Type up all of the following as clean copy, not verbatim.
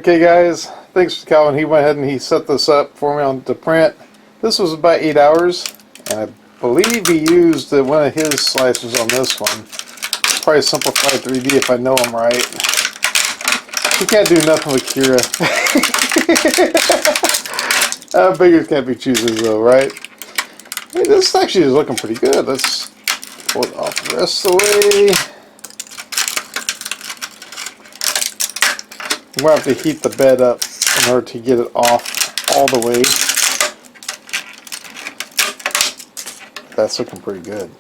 Okay guys, thanks to Calvin. He went ahead and he set this up for me on the print. This was about 8 hours, and I believe he used one of his slicers on this one. Probably Simplified 3D if I know him right. He can't do nothing with Kira. Beggars can't be choosers though, right? Hey, this actually is looking pretty good. Let's pull it off the rest of the way. I'm going to have to heat the bed up in order to get it off all the way. That's looking pretty good.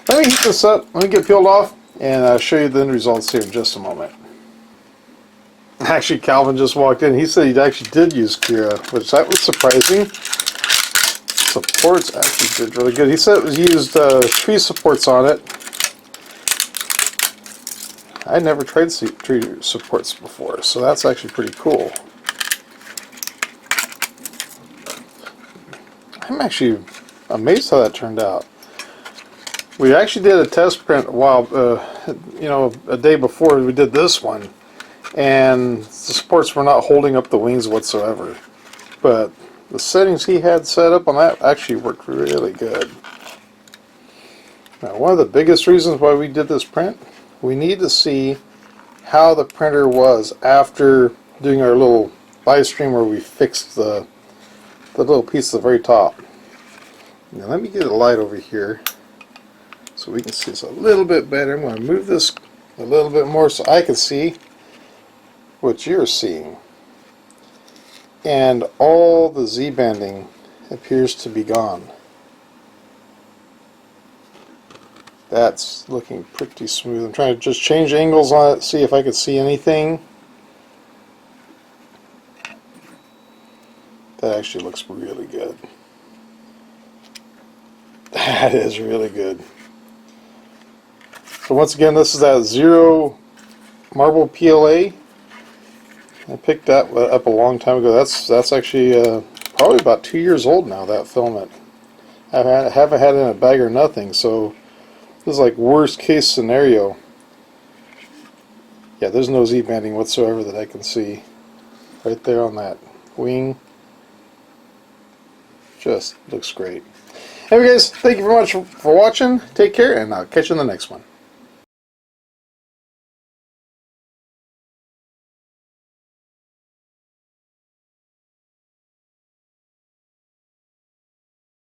Let me heat this up, let me get it peeled off, and I'll show you the end results here in just a moment. Actually, Calvin just walked in. He said he actually did use Kira, which that was surprising. Supports actually did really good. He said it was used tree supports on it. I never tried tree supports before, so that's actually pretty cool. I'm actually amazed how that turned out. We actually did a test print a day before we did this one, and the supports were not holding up the wings whatsoever. But the settings he had set up on that actually worked really good. Now, one of the biggest reasons why we did this print, we need to see how the printer was after doing our little live stream where we fixed the little piece at the very top. Now let me get a light over here so we can see this a little bit better. I'm going to move this a little bit more so I can see what you're seeing. And all the Z-banding appears to be gone. That's looking pretty smooth. I'm trying to just change angles on it, see if I could see anything. That actually looks really good. That is really good. So once again, this is that Zero Marble PLA. I picked that up a long time ago. That's actually probably about 2 years old now, that filament. I haven't had it in a bag or nothing, so this is like worst case scenario. Yeah, there's no Z-banding whatsoever that I can see. Right there on that wing. Just looks great. Anyway guys, thank you very much for watching. Take care, and I'll catch you in the next one.